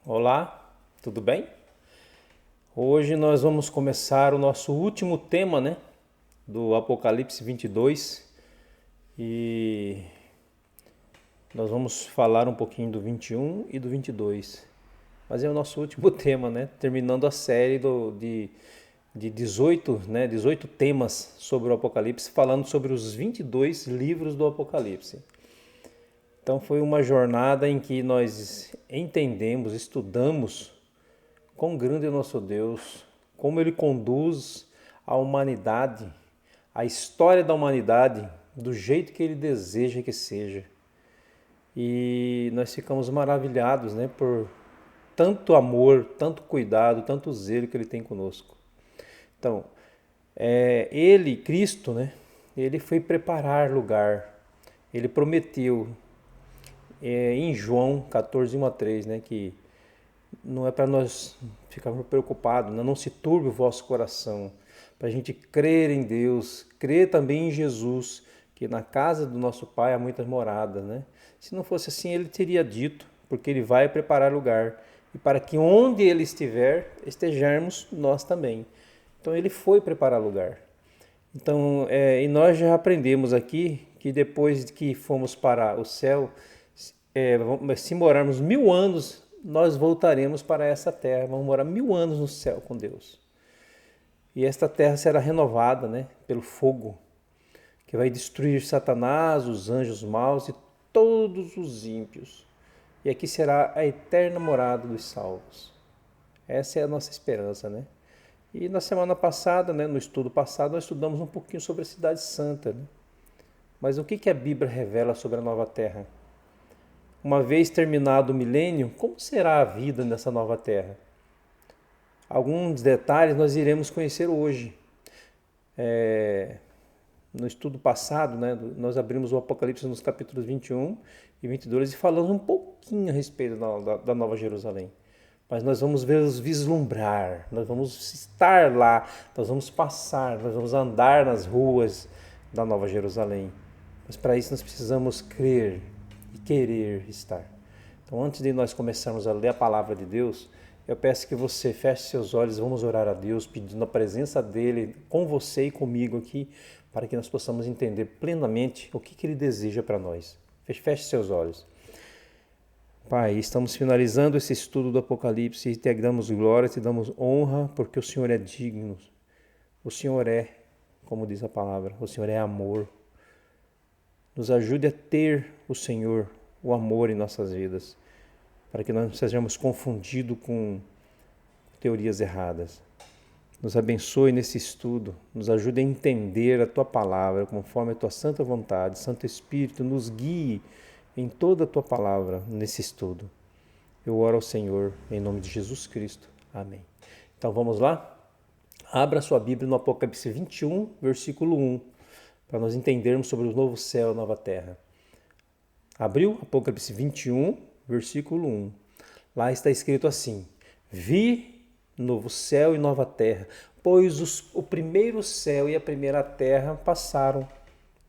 Olá, tudo bem? Hoje nós vamos começar o nosso último tema, né, do Apocalipse 22 e nós vamos falar um pouquinho do 21 e do 22. Mas é o nosso último tema, né, terminando a série de 18, né, 18 temas sobre o Apocalipse, falando sobre os 22 livros do Apocalipse. Então foi uma jornada em que nós entendemos, estudamos quão grande é o nosso Deus, como Ele conduz a humanidade, a história da humanidade, do jeito que Ele deseja que seja. E nós ficamos maravilhados, né, por tanto amor, tanto cuidado, tanto zelo que Ele tem conosco. Então, Ele, Cristo, né, Ele foi preparar lugar. Ele prometeu em João 14, 1 a 3, né, que não é para nós ficarmos preocupados, não se turbe o vosso coração, para a gente crer em Deus, crer também em Jesus, que na casa do nosso Pai há muitas moradas, né? Se não fosse assim, ele teria dito, porque ele vai preparar lugar, e para que onde ele estiver, estejamos nós também. Então ele foi preparar lugar. Então, e nós já aprendemos aqui que depois que fomos para o céu, se morarmos 1000 anos, nós voltaremos para essa terra. Vamos morar 1000 anos no céu com Deus. E esta terra será renovada, né, pelo fogo, que vai destruir Satanás, os anjos maus e todos os ímpios. E aqui será a eterna morada dos salvos. Essa é a nossa esperança, né? E na semana passada, né, no estudo passado, nós estudamos um pouquinho sobre a Cidade Santa, né? Mas o que a Bíblia revela sobre a nova terra? Uma vez terminado o milênio, como será a vida nessa nova terra? Alguns detalhes nós iremos conhecer hoje. No estudo passado, né, nós abrimos o Apocalipse nos capítulos 21 e 22 e falamos um pouquinho a respeito da Nova Jerusalém. Mas nós vamos vislumbrar, nós vamos estar lá, nós vamos passar, nós vamos andar nas ruas da Nova Jerusalém. Mas para isso nós precisamos crer e querer estar. Então, antes de nós começarmos a ler a palavra de Deus, eu peço que você feche seus olhos, vamos orar a Deus, pedindo a presença dEle com você e comigo aqui, para que nós possamos entender plenamente o que Ele deseja para nós. Feche seus olhos. Pai, estamos finalizando esse estudo do Apocalipse e te damos glória, te damos honra, porque o Senhor é digno. O Senhor é, como diz a palavra, o Senhor é amor. Nos ajude a ter o Senhor, o amor em nossas vidas, para que nós não sejamos confundidos com teorias erradas. Nos abençoe nesse estudo, nos ajude a entender a Tua palavra conforme a Tua santa vontade. Santo Espírito, nos guie em toda a Tua palavra nesse estudo. Eu oro ao Senhor em nome de Jesus Cristo. Amém. Então vamos lá? Abra sua Bíblia no Apocalipse 21, versículo 1, para nós entendermos sobre o novo céu e a nova terra. Abriu? Apocalipse 21, versículo 1. Lá está escrito assim: Vi novo céu e nova terra, pois o primeiro céu e a primeira terra passaram,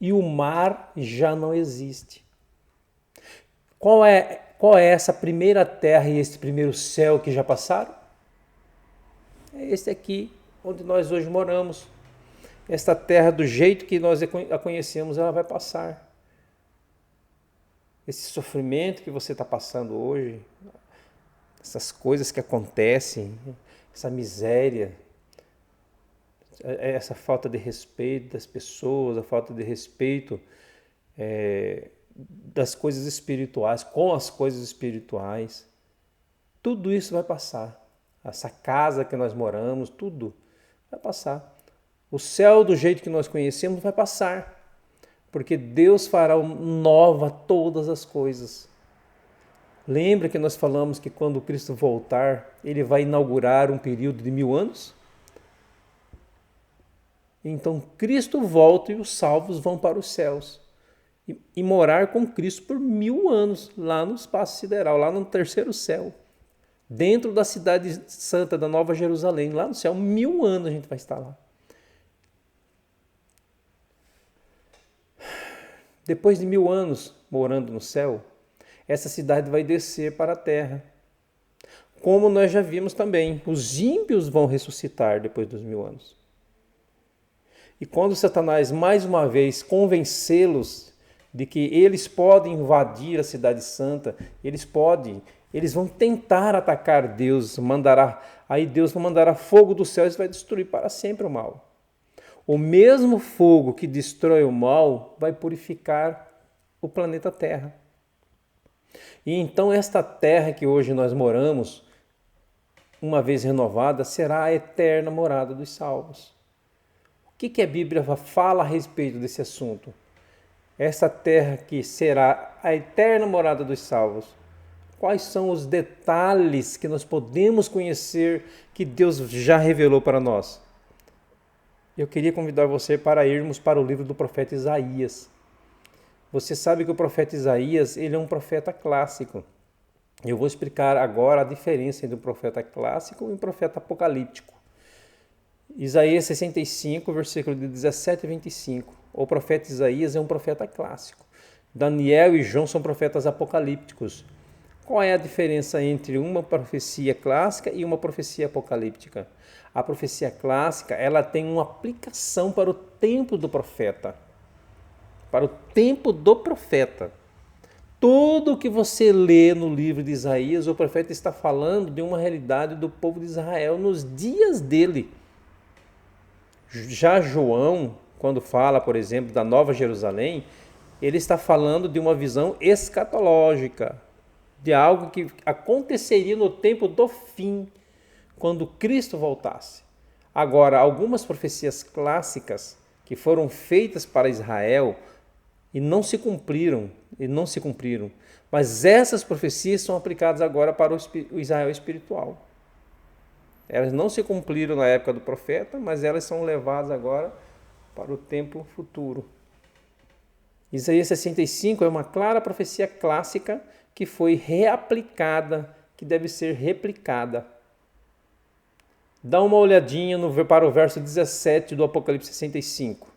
e o mar já não existe. Qual é essa primeira terra e esse primeiro céu que já passaram? É esse aqui, onde nós hoje moramos. Esta terra, do jeito que nós a conhecemos, ela vai passar. Esse sofrimento que você está passando hoje, essas coisas que acontecem, essa miséria, essa falta de respeito das pessoas, a falta de respeito das coisas espirituais, com as coisas espirituais, tudo isso vai passar. Essa casa que nós moramos, tudo vai passar. O céu do jeito que nós conhecemos vai passar, porque Deus fará nova todas as coisas. Lembra que nós falamos que quando Cristo voltar, Ele vai inaugurar um período de 1000 anos? Então Cristo volta e os salvos vão para os céus e morar com Cristo por 1000 anos, lá no espaço sideral, lá no terceiro céu, dentro da cidade santa da Nova Jerusalém, lá no céu, 1000 anos a gente vai estar lá. Depois de 1000 anos morando no céu, essa cidade vai descer para a terra. como nós já vimos também, os ímpios vão ressuscitar depois dos 1000 anos. E quando Satanás, mais uma vez, convencê-los de que eles podem invadir a cidade santa, eles vão tentar atacar Deus, aí Deus mandará fogo dos céus e vai destruir para sempre o mal. O mesmo fogo que destrói o mal vai purificar o planeta Terra. E então esta terra que hoje nós moramos, uma vez renovada, será a eterna morada dos salvos. O que a Bíblia fala a respeito desse assunto? Essa terra que será a eterna morada dos salvos. Quais são os detalhes que nós podemos conhecer que Deus já revelou para nós? Eu queria convidar você para irmos para o livro do profeta Isaías. Você sabe que o profeta Isaías, ele é um profeta clássico. Eu vou explicar agora a diferença entre um profeta clássico e um profeta apocalíptico. Isaías 65, versículo de 17 a 25. O profeta Isaías é um profeta clássico. Daniel e João são profetas apocalípticos. Qual é a diferença entre uma profecia clássica e uma profecia apocalíptica? A profecia clássica, ela tem uma aplicação para o tempo do profeta. Para o tempo do profeta. Tudo o que você lê no livro de Isaías, o profeta está falando de uma realidade do povo de Israel nos dias dele. Já João, quando fala, por exemplo, da Nova Jerusalém, ele está falando de uma visão escatológica, de algo que aconteceria no tempo do fim, quando Cristo voltasse. Agora, algumas profecias clássicas que foram feitas para Israel e não se cumpriram, mas essas profecias são aplicadas agora para o Israel espiritual. Elas não se cumpriram na época do profeta, mas elas são levadas agora para o tempo futuro. Isaías 65 é uma clara profecia clássica que foi reaplicada, que deve ser replicada. Dá uma olhadinha para o verso 17 do Apocalipse 65.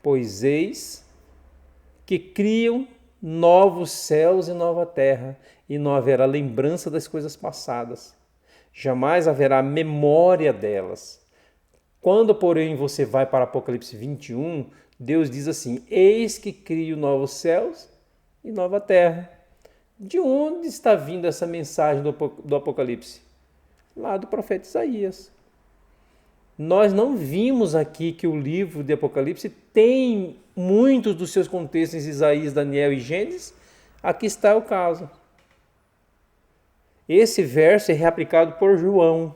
Pois eis que criam novos céus e nova terra, e não haverá lembrança das coisas passadas. Jamais haverá memória delas. Quando, porém, você vai para Apocalipse 21, Deus diz assim: eis que crio novos céus e nova terra. De onde está vindo essa mensagem do Apocalipse? Lá do profeta Isaías. Nós não vimos aqui que o livro de Apocalipse tem muitos dos seus contextos em Isaías, Daniel e Gênesis. Aqui está o caso. Esse verso é reaplicado por João.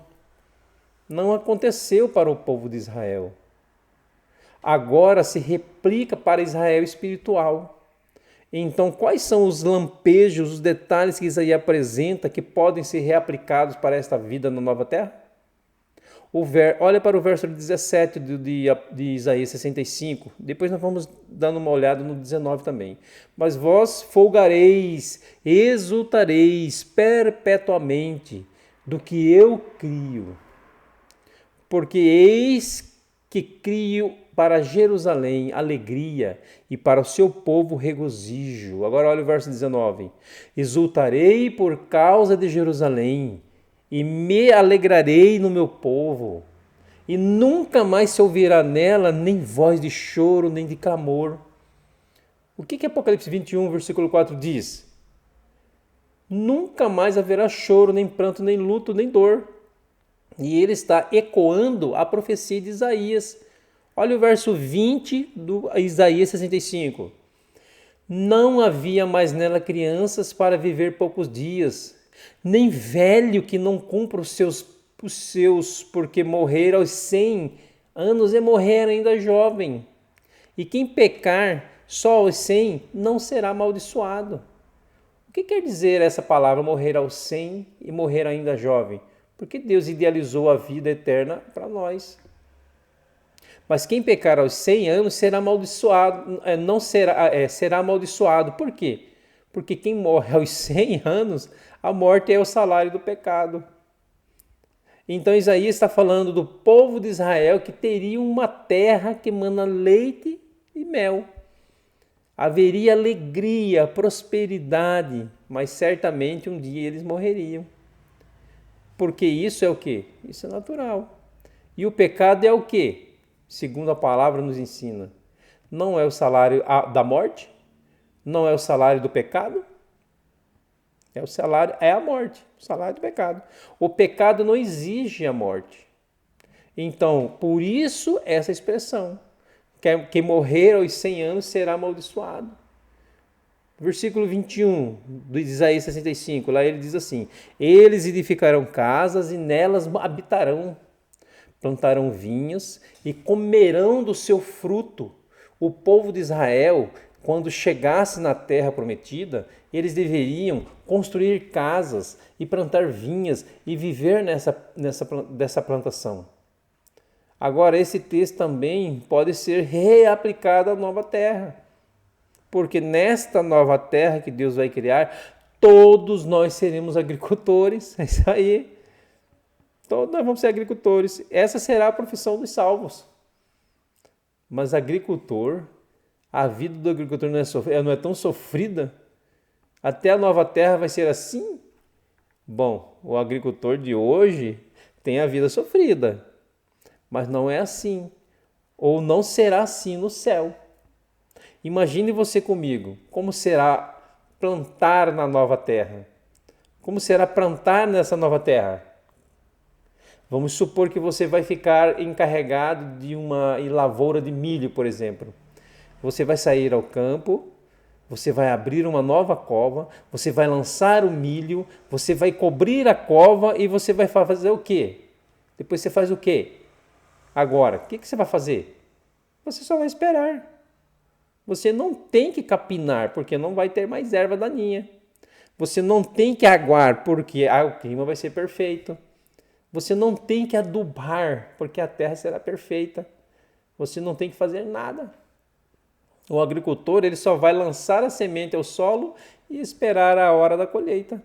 Não aconteceu para o povo de Israel. Agora se replica para Israel espiritual. Então, quais são os lampejos, os detalhes que Isaías apresenta que podem ser reaplicados para esta vida na nova terra? Olha para o verso 17 de Isaías 65. Depois nós vamos dando uma olhada no 19 também. Mas vós folgareis, exultareis perpetuamente do que eu crio. Porque eis que crio para Jerusalém alegria e para o seu povo regozijo. Agora olha o verso 19. Exultarei por causa de Jerusalém e me alegrarei no meu povo. E nunca mais se ouvirá nela nem voz de choro, nem de clamor. O que Apocalipse 21, versículo 4 diz? Nunca mais haverá choro, nem pranto, nem luto, nem dor. E ele está ecoando a profecia de Isaías. Olha o verso 20 do Isaías 65. Não havia mais nela crianças para viver poucos dias, nem velho que não cumpra os seus, porque morrer aos 100 anos é morrer ainda jovem. E quem pecar só aos 100 não será amaldiçoado. O que quer dizer essa palavra, morrer aos 100 e morrer ainda jovem? Porque Deus idealizou a vida eterna para nós. Mas quem pecar aos 100 anos será amaldiçoado, será amaldiçoado. Por quê? Porque quem morre aos 100 anos, a morte é o salário do pecado. Então Isaías está falando do povo de Israel que teria uma terra que emana leite e mel. Haveria alegria, prosperidade, mas certamente um dia eles morreriam. Porque isso é o quê? Isso é natural. E o pecado é o quê? Segundo a palavra nos ensina. Não é o salário da morte? Não é o salário do pecado? É o salário, é a morte, o salário do pecado. O pecado não exige a morte. Então, por isso essa expressão. Quem morrer aos 100 anos será amaldiçoado. Versículo 21 de Isaías 65, lá ele diz assim: eles edificarão casas e nelas habitarão, plantarão vinhas e comerão do seu fruto. O povo de Israel, quando chegasse na terra prometida, eles deveriam construir casas e plantar vinhas e viver dessa plantação. Agora, esse texto também pode ser reaplicado à nova terra. Porque nesta nova terra que Deus vai criar, todos nós seremos agricultores. É isso aí. Todos nós vamos ser agricultores. Essa será a profissão dos salvos. Mas agricultor, a vida do agricultor não é tão sofrida? Até a nova terra vai ser assim? Bom, o agricultor de hoje tem a vida sofrida. Mas não é assim, ou não será assim no céu. Imagine você comigo, como será plantar na nova terra? Como será plantar nessa nova terra? Vamos supor que você vai ficar encarregado de uma lavoura de milho, por exemplo. Você vai sair ao campo, você vai abrir uma nova cova, você vai lançar o milho, você vai cobrir a cova e você vai fazer o quê? Depois você faz o quê? Agora, o que você vai fazer? Você só vai esperar. Você não tem que capinar, porque não vai ter mais erva daninha. Você não tem que aguar, porque o clima vai ser perfeito. Você não tem que adubar, porque a terra será perfeita. Você não tem que fazer nada. O agricultor ele só vai lançar a semente ao solo e esperar a hora da colheita.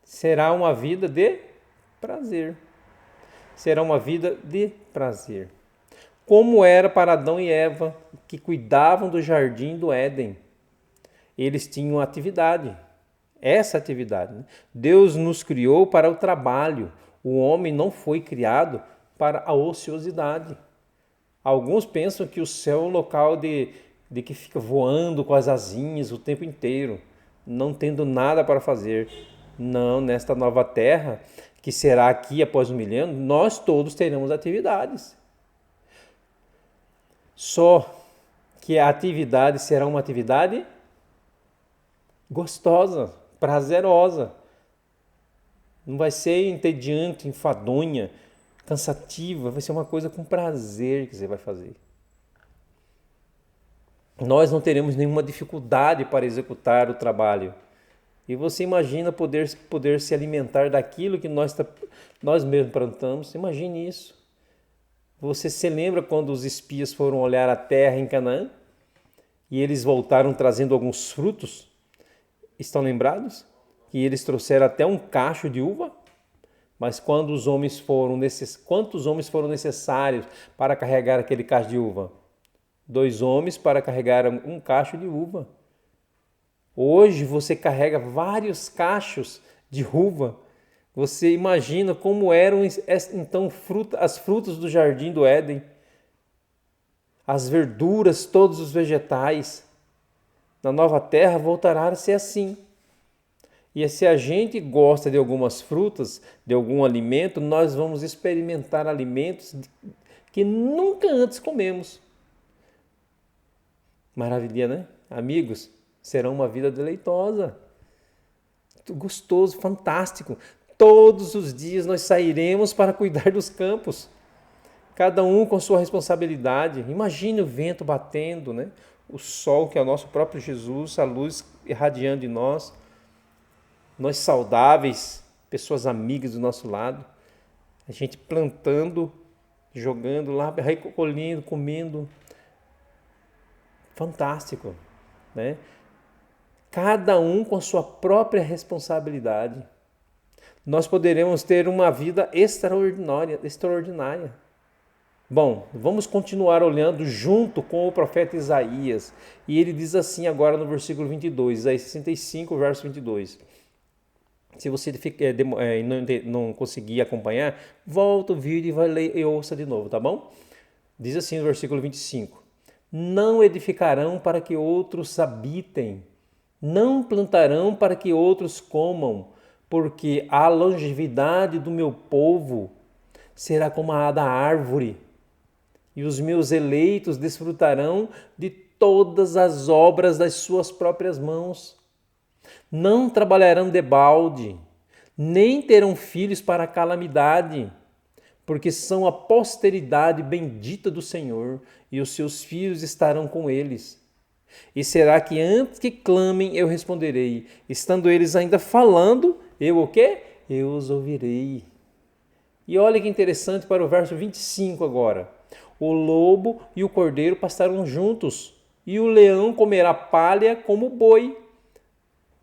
Será uma vida de prazer. Será uma vida de prazer. Como era para Adão e Eva, que cuidavam do jardim do Éden. Eles tinham atividade, essa atividade. Né? Deus nos criou para o trabalho. O homem não foi criado para a ociosidade. Alguns pensam que o céu é um local de que fica voando com as asinhas o tempo inteiro, não tendo nada para fazer. Não, nesta nova terra, que será aqui após 1000 anos, nós todos teremos atividades. Só que a atividade será uma atividade gostosa, prazerosa. Não vai ser entediante, enfadonha, cansativa, vai ser uma coisa com prazer que você vai fazer. Nós não teremos nenhuma dificuldade para executar o trabalho. E você imagina poder se alimentar daquilo que nós mesmos plantamos. Imagine isso. Você se lembra quando os espias foram olhar a terra em Canaã? E eles voltaram trazendo alguns frutos? Estão lembrados? Que eles trouxeram até um cacho de uva? Mas quantos homens foram necessários para carregar aquele cacho de uva? 2 homens para carregar um cacho de uva. Hoje você carrega vários cachos de uva. Você imagina como eram então as frutas do jardim do Éden, as verduras, todos os vegetais. Na nova terra voltará a ser assim. E se a gente gosta de algumas frutas, de algum alimento, nós vamos experimentar alimentos que nunca antes comemos. Maravilha, né? Amigos, será uma vida deleitosa, gostoso, fantástico. Todos os dias nós sairemos para cuidar dos campos, cada um com sua responsabilidade. Imagine o vento batendo, né? O sol que é o nosso próprio Jesus, a luz irradiando de nós saudáveis, pessoas amigas do nosso lado, a gente plantando, jogando lá, recolhendo, comendo. Fantástico, né? Cada um com a sua própria responsabilidade. Nós poderemos ter uma vida extraordinária. Bom, vamos continuar olhando junto com o profeta Isaías. E ele diz assim agora no versículo 22, Isaías 65, verso 22. Se você não conseguir acompanhar, volta o vídeo e vai ler e ouça de novo, tá bom? Diz assim no versículo 25: Não edificarão para que outros habitem, não plantarão para que outros comam, porque a longevidade do meu povo será como a da árvore, e os meus eleitos desfrutarão de todas as obras das suas próprias mãos. Não trabalharão debalde, nem terão filhos para a calamidade, porque são a posteridade bendita do Senhor, e os seus filhos estarão com eles. E será que antes que clamem eu responderei, estando eles ainda falando, eu o quê? Eu os ouvirei. E olha que interessante para o verso 25 agora. O lobo e o cordeiro pastarão juntos, e o leão comerá palha como o boi.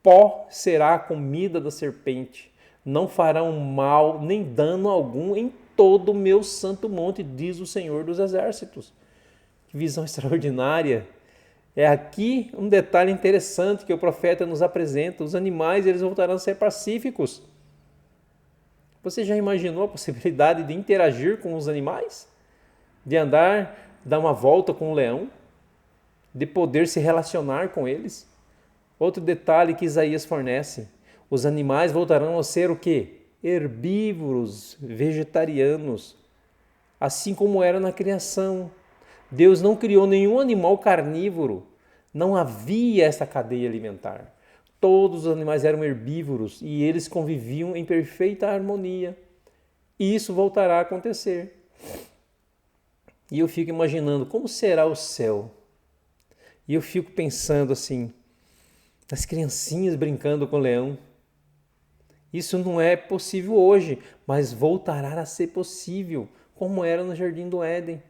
Pó será a comida da serpente. Não farão mal nem dano algum em todo o meu santo monte, diz o Senhor dos Exércitos. Que visão extraordinária! É aqui um detalhe interessante que o profeta nos apresenta. Os animais eles voltarão a ser pacíficos. Você já imaginou a possibilidade de interagir com os animais? De andar, dar uma volta com o leão? De poder se relacionar com eles? Outro detalhe que Isaías fornece: os animais voltarão a ser o quê? Herbívoros, vegetarianos, assim como era na criação. Deus não criou nenhum animal carnívoro, não havia essa cadeia alimentar. Todos os animais eram herbívoros e eles conviviam em perfeita harmonia. E isso voltará a acontecer. E eu fico imaginando como será o céu. E eu fico pensando assim, as criancinhas brincando com o leão. Isso não é possível hoje, mas voltará a ser possível, como era no Jardim do Éden.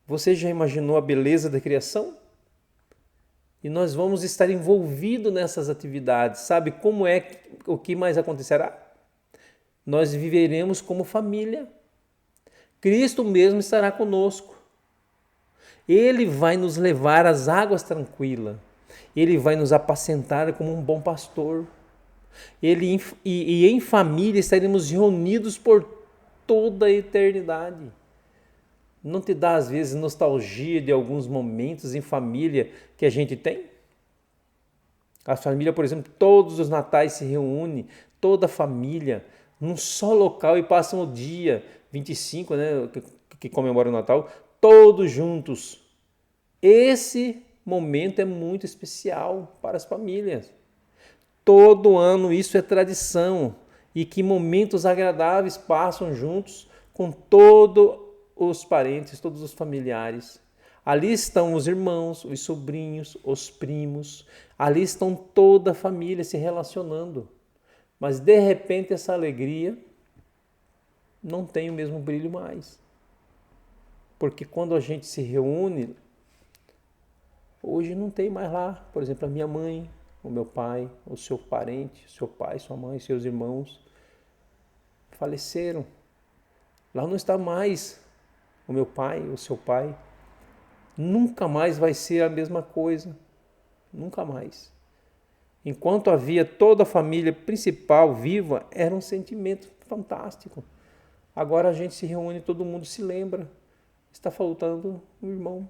Você já imaginou a beleza da criação? E nós vamos estar envolvidos nessas atividades. Sabe como é o que mais acontecerá? Nós viveremos como família. Cristo mesmo estará conosco. Ele vai nos levar às águas tranquilas. Ele vai nos apacentar como um bom pastor. E em família estaremos reunidos por toda a eternidade. Não te dá às vezes nostalgia de alguns momentos em família que a gente tem? A família, por exemplo, todos os natais se reúne, toda a família, num só local e passam o dia 25, né, que comemora o Natal, todos juntos. Esse momento é muito especial para as famílias. Todo ano isso é tradição. E que momentos agradáveis passam juntos com todos os parentes, todos os familiares. Ali estão os irmãos, os sobrinhos, os primos. Ali estão toda a família se relacionando. Mas de repente essa alegria não tem o mesmo brilho mais. Porque quando a gente se reúne, hoje não tem mais lá, por exemplo, a minha mãe, o meu pai, o seu parente, seu pai, sua mãe, seus irmãos faleceram. Lá não está mais o meu pai, o seu pai. Nunca mais vai ser a mesma coisa. Nunca mais. Enquanto havia toda a família principal viva, era um sentimento fantástico. Agora a gente se reúne, todo mundo se lembra. Está faltando o irmão.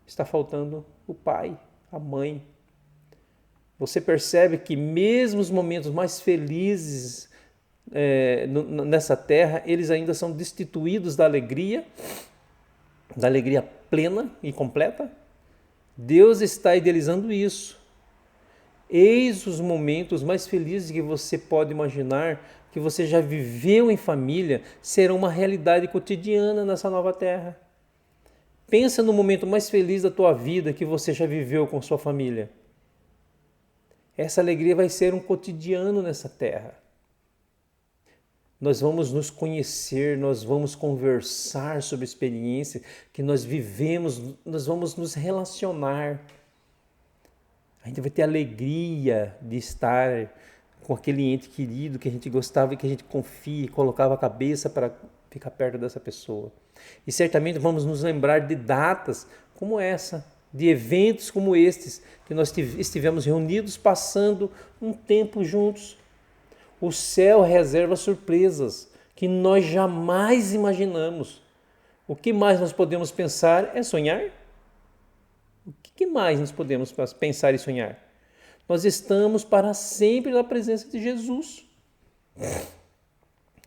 Está faltando o pai, a mãe. Você percebe que mesmo os momentos mais felizes nessa terra, eles ainda são destituídos da alegria plena e completa? Deus está idealizando isso. Eis os momentos mais felizes que você pode imaginar, que você já viveu em família, serão uma realidade cotidiana nessa nova terra. Pensa no momento mais feliz da tua vida que você já viveu com sua família. Essa alegria vai ser um cotidiano nessa terra. Nós vamos nos conhecer, nós vamos conversar sobre a experiência que nós vivemos, nós vamos nos relacionar. A gente vai ter alegria de estar com aquele ente querido que a gente gostava e que a gente confia e colocava a cabeça para ficar perto dessa pessoa. E certamente vamos nos lembrar de datas como essa, de eventos como estes, que nós estivemos reunidos passando um tempo juntos. O céu reserva surpresas que nós jamais imaginamos. O que mais nós podemos pensar é sonhar? O que mais nós podemos pensar e sonhar? Nós estamos para sempre na presença de Jesus.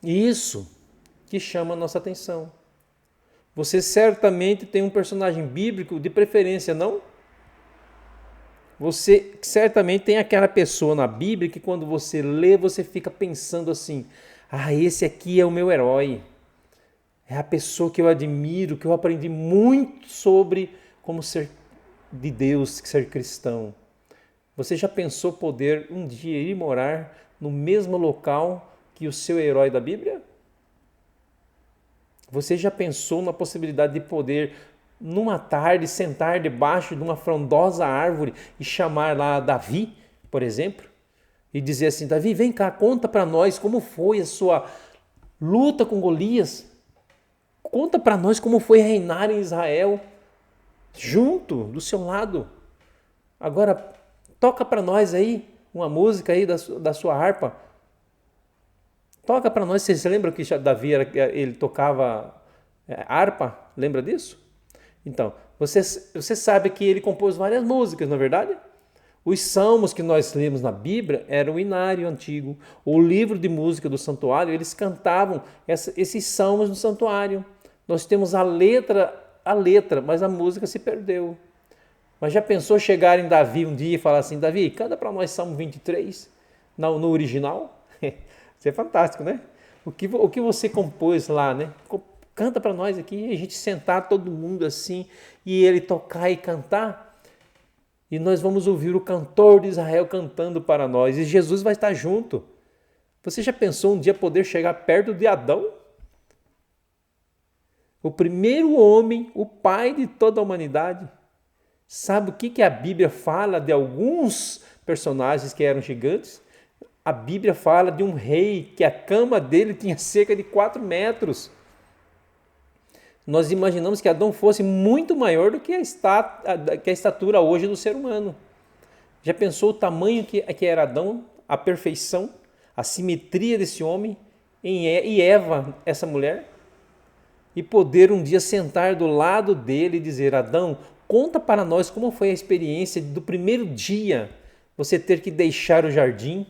Isso que chama a nossa atenção. Você certamente tem um personagem bíblico de preferência, não? Você certamente tem aquela pessoa na Bíblia que quando você lê, você fica pensando assim: ah, esse aqui é o meu herói. É a pessoa que eu admiro, que eu aprendi muito sobre como ser de Deus, ser cristão. Você já pensou poder um dia ir morar no mesmo local que o seu herói da Bíblia? Você já pensou na possibilidade de poder, numa tarde, sentar debaixo de uma frondosa árvore e chamar lá Davi, por exemplo? E dizer assim: Davi, vem cá, conta para nós como foi a sua luta com Golias. Conta para nós como foi reinar em Israel, junto, do seu lado. Agora, toca para nós aí uma música aí da sua harpa. Toca para nós. Você lembra que Davi ele tocava harpa? Lembra disso? Então, você sabe que ele compôs várias músicas, não é verdade? Os salmos que nós lemos na Bíblia eram o inário antigo. O livro de música do santuário, eles cantavam esses salmos no santuário. Nós temos a letra, mas a música se perdeu. Mas já pensou chegar em Davi um dia e falar assim: Davi, canta para nós Salmo 23 no original? Isso é fantástico, né? O que você compôs lá, né? Canta para nós aqui, a gente sentar todo mundo assim e ele tocar e cantar. E nós vamos ouvir o cantor de Israel cantando para nós. E Jesus vai estar junto. Você já pensou um dia poder chegar perto de Adão? O primeiro homem, o pai de toda a humanidade. Sabe o que a Bíblia fala de alguns personagens que eram gigantes? A Bíblia fala de um rei que a cama dele tinha cerca de 4 metros. Nós imaginamos que Adão fosse muito maior do que a estatura hoje do ser humano. Já pensou o tamanho que era Adão, a perfeição, a simetria desse homem e Eva, essa mulher? E poder um dia sentar do lado dele e dizer: Adão, conta para nós como foi a experiência do primeiro dia você ter que deixar o jardim.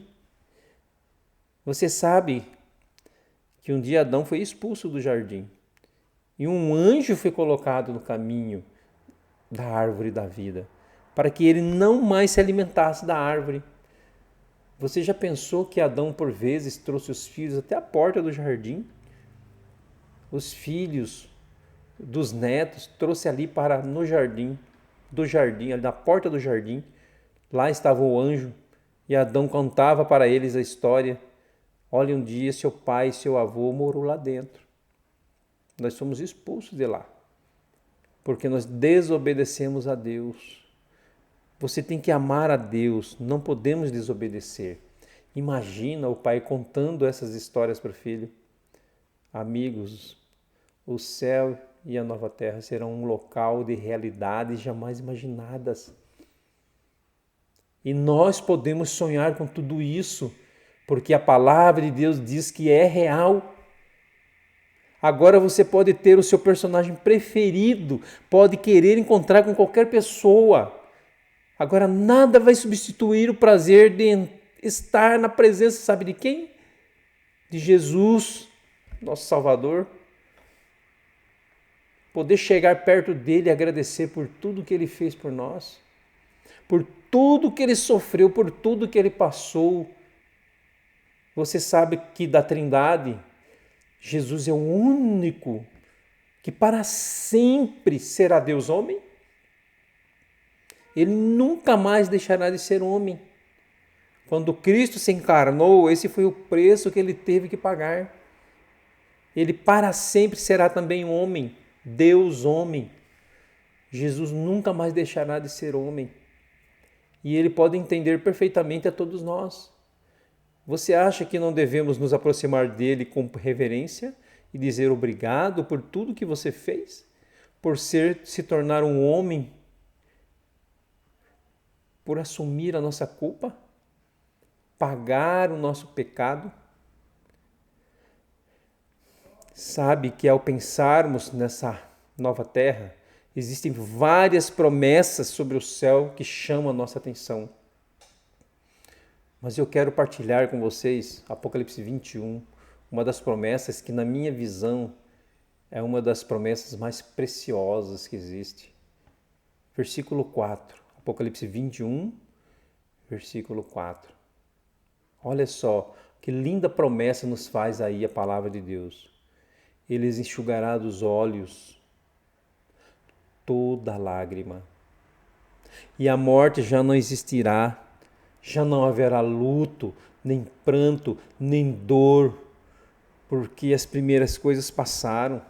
Você sabe que um dia Adão foi expulso do jardim e um anjo foi colocado no caminho da árvore da vida para que ele não mais se alimentasse da árvore. Você já pensou que Adão por vezes trouxe os filhos até a porta do jardim? Os filhos dos netos trouxe ali para no jardim, ali na porta do jardim. Lá estava o anjo e Adão contava para eles a história. Olha, um dia seu pai e seu avô morou lá dentro. Nós fomos expulsos de lá, porque nós desobedecemos a Deus. Você tem que amar a Deus, não podemos desobedecer. Imagina o pai contando essas histórias para o filho. Amigos, o céu e a nova terra serão um local de realidades jamais imaginadas. E nós podemos sonhar com tudo isso, porque a palavra de Deus diz que é real. Agora você pode ter o seu personagem preferido, pode querer encontrar com qualquer pessoa. Agora nada vai substituir o prazer de estar na presença, sabe de quem? De Jesus, nosso Salvador. Poder chegar perto dele e agradecer por tudo que ele fez por nós, por tudo que ele sofreu, por tudo que ele passou. Você sabe que da Trindade, Jesus é o único que para sempre será Deus homem? Ele nunca mais deixará de ser homem. Quando Cristo se encarnou, esse foi o preço que ele teve que pagar. Ele para sempre será também um homem, Deus homem. Jesus nunca mais deixará de ser homem. E ele pode entender perfeitamente a todos nós. Você acha que não devemos nos aproximar dele com reverência e dizer obrigado por tudo que você fez? Por se tornar um homem por assumir a nossa culpa, pagar o nosso pecado. Sabe que ao pensarmos nessa nova terra, existem várias promessas sobre o céu que chamam a nossa atenção. Mas eu quero partilhar com vocês Apocalipse 21, uma das promessas que, na minha visão, é uma das promessas mais preciosas que existe. Versículo 4, Apocalipse 21, versículo 4. Olha só, que linda promessa nos faz aí a palavra de Deus. Ele enxugará dos olhos toda lágrima. E a morte já não existirá, já não haverá luto, nem pranto, nem dor, porque as primeiras coisas passaram.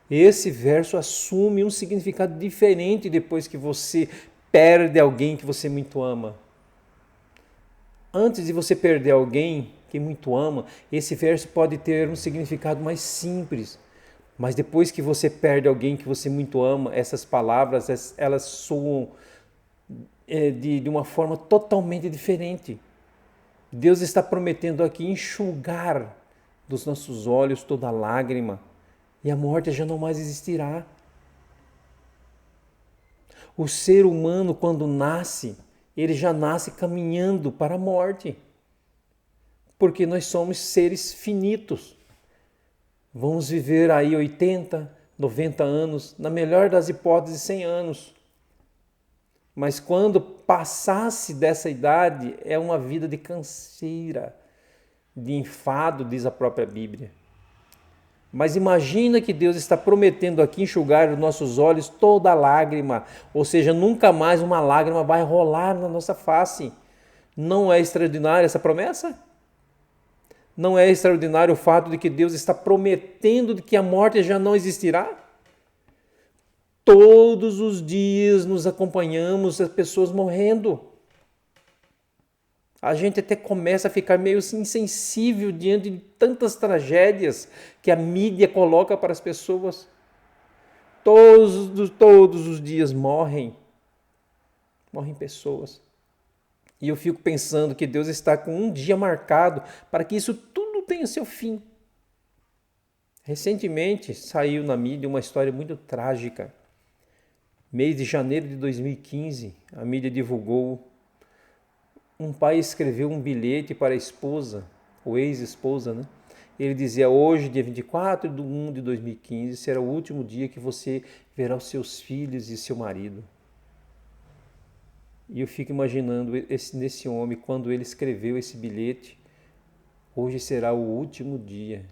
Esse verso assume um significado diferente depois que você perde alguém que você muito ama. Antes de você perder alguém que muito ama, esse verso pode ter um significado mais simples. Mas depois que você perde alguém que você muito ama, essas palavras, elas soam de uma forma totalmente diferente. Deus está prometendo aqui enxugar dos nossos olhos toda lágrima e a morte já não mais existirá. O ser humano, quando nasce, ele já nasce caminhando para a morte, porque nós somos seres finitos. Vamos viver aí 80, 90 anos, na melhor das hipóteses 100 anos. Mas quando passasse dessa idade, é uma vida de canseira, de enfado, diz a própria Bíblia. Mas imagina que Deus está prometendo aqui enxugar os nossos olhos toda lágrima, ou seja, nunca mais uma lágrima vai rolar na nossa face. Não é extraordinária essa promessa? Não é extraordinário o fato de que Deus está prometendo de que a morte já não existirá? Todos os dias nos acompanhamos as pessoas morrendo. A gente até começa a ficar meio insensível diante de tantas tragédias que a mídia coloca para as pessoas. Todos os dias morrem pessoas. E eu fico pensando que Deus está com um dia marcado para que isso tudo tenha seu fim. Recentemente saiu na mídia uma história muito trágica. Mês de janeiro de 2015, a mídia divulgou. Um pai escreveu um bilhete para a esposa, ou ex-esposa, né? Ele dizia: hoje, dia 24 de 1 de 2015, será o último dia que você verá os seus filhos e seu marido. E eu fico imaginando nesse homem, quando ele escreveu esse bilhete, hoje será o último dia.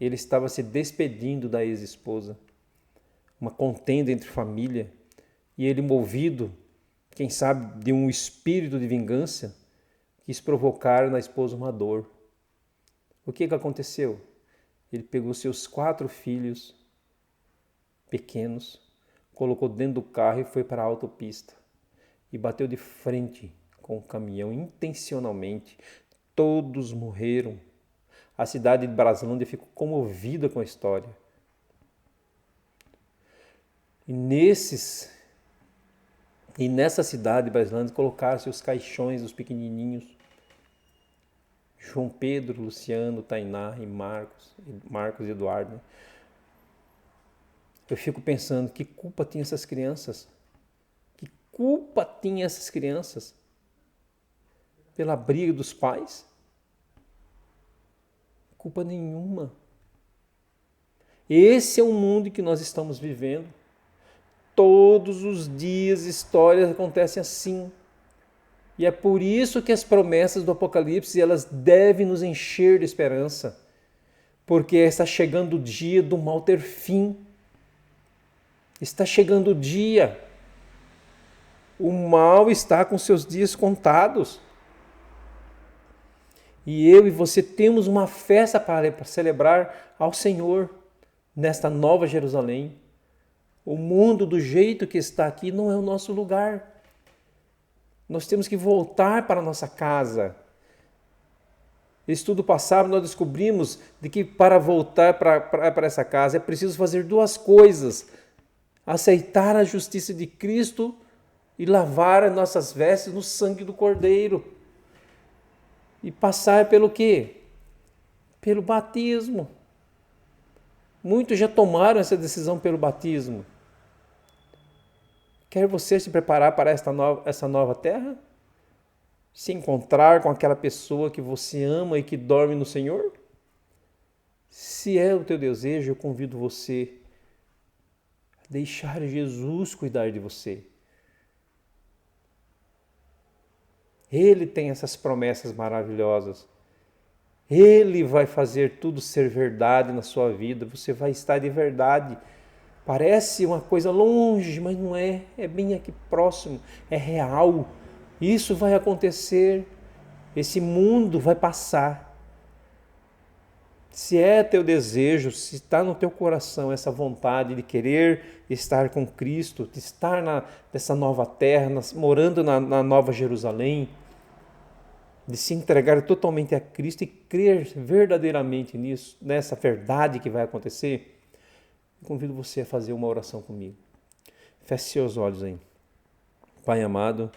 Ele estava se despedindo da ex-esposa, uma contenda entre família, e ele, movido, quem sabe, de um espírito de vingança, quis provocar na esposa uma dor. O que aconteceu? Ele pegou seus 4 filhos pequenos, colocou dentro do carro e foi para a autopista. E bateu de frente com o caminhão intencionalmente. Todos morreram. A cidade de Braslândia ficou comovida com a história. E nessa cidade de Braslândia colocaram-se os caixões dos pequenininhos. João Pedro, Luciano, Tainá e Marcos e Eduardo. Eu fico pensando, que culpa tinham essas crianças? Que culpa tinham essas crianças? Pela briga dos pais? Culpa nenhuma. Esse é o mundo que nós estamos vivendo. Todos os dias histórias acontecem assim. E é por isso que as promessas do Apocalipse, elas devem nos encher de esperança. Porque está chegando o dia do mal ter fim. Está chegando o dia. O mal está com seus dias contados. E eu e você temos uma festa para celebrar ao Senhor nesta nova Jerusalém. O mundo do jeito que está aqui não é o nosso lugar. Nós temos que voltar para a nossa casa. Estudo passado nós descobrimos de que para voltar para essa casa é preciso fazer 2 coisas. Aceitar a justiça de Cristo e lavar as nossas vestes no sangue do Cordeiro. E passar pelo quê? Pelo batismo. Muitos já tomaram essa decisão pelo batismo. Quer você se preparar para essa nova terra? Se encontrar com aquela pessoa que você ama e que dorme no Senhor? Se é o teu desejo, eu convido você a deixar Jesus cuidar de você. Ele tem essas promessas maravilhosas. Ele vai fazer tudo ser verdade na sua vida. Você vai estar de verdade. Parece uma coisa longe, mas não é. É bem aqui próximo. É real. Isso vai acontecer. Esse mundo vai passar. Se é teu desejo, se está no teu coração essa vontade de querer estar com Cristo, de estar nessa nova terra, morando na Nova Jerusalém, de se entregar totalmente a Cristo e crer verdadeiramente nisso, nessa verdade que vai acontecer, eu convido você a fazer uma oração comigo. Feche seus olhos aí. Pai amado,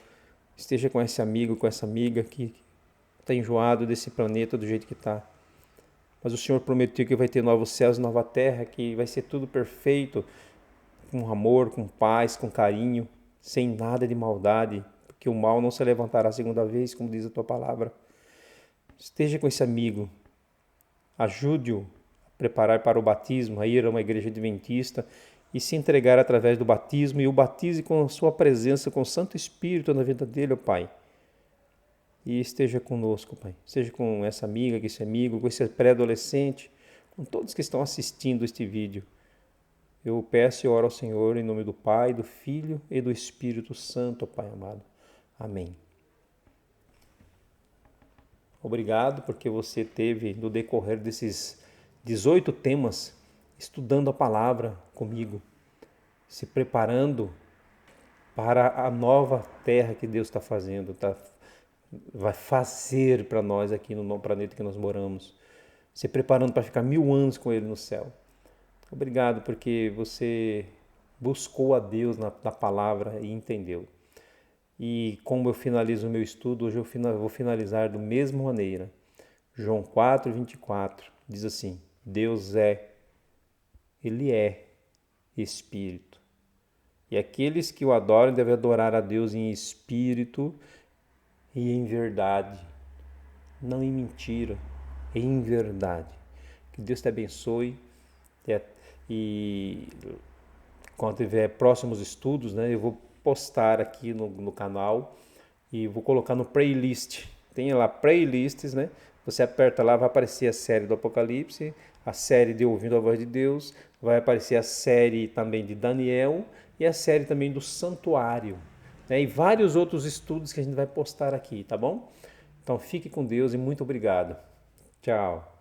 esteja com esse amigo, com essa amiga que está enjoado desse planeta do jeito que está. Mas o Senhor prometeu que vai ter novos céus e nova terra, que vai ser tudo perfeito, com amor, com paz, com carinho, sem nada de maldade, porque o mal não se levantará a segunda vez, como diz a tua palavra. Esteja com esse amigo, ajude-o a preparar para o batismo, a ir a uma igreja adventista e se entregar através do batismo, e o batize com a sua presença, com o Santo Espírito na vida dele, ó Pai. E esteja conosco, Pai. Esteja com essa amiga, com esse amigo, com esse pré-adolescente, com todos que estão assistindo este vídeo. Eu peço e oro ao Senhor em nome do Pai, do Filho e do Espírito Santo, Pai amado. Amém. Obrigado porque você teve, no decorrer desses 18 temas, estudando a palavra comigo, se preparando para a nova terra que Deus está fazendo, vai fazer para nós aqui no planeta que nós moramos, se preparando para ficar 1000 anos com Ele no céu. Obrigado porque você buscou a Deus na palavra e entendeu. E como eu finalizo o meu estudo, hoje eu vou finalizar da mesma maneira. João 4:24 diz assim: Deus Ele é Espírito. E aqueles que o adoram devem adorar a Deus em espírito e em verdade, não em mentira, em verdade. Que Deus te abençoe e quando tiver próximos estudos, né, eu vou postar aqui no canal e vou colocar no playlist. Tem lá playlists, né? Você aperta lá, vai aparecer a série do Apocalipse, a série de Ouvindo a Voz de Deus, vai aparecer a série também de Daniel e a série também do Santuário, né? E vários outros estudos que a gente vai postar aqui, tá bom? Então fique com Deus e muito obrigado. Tchau.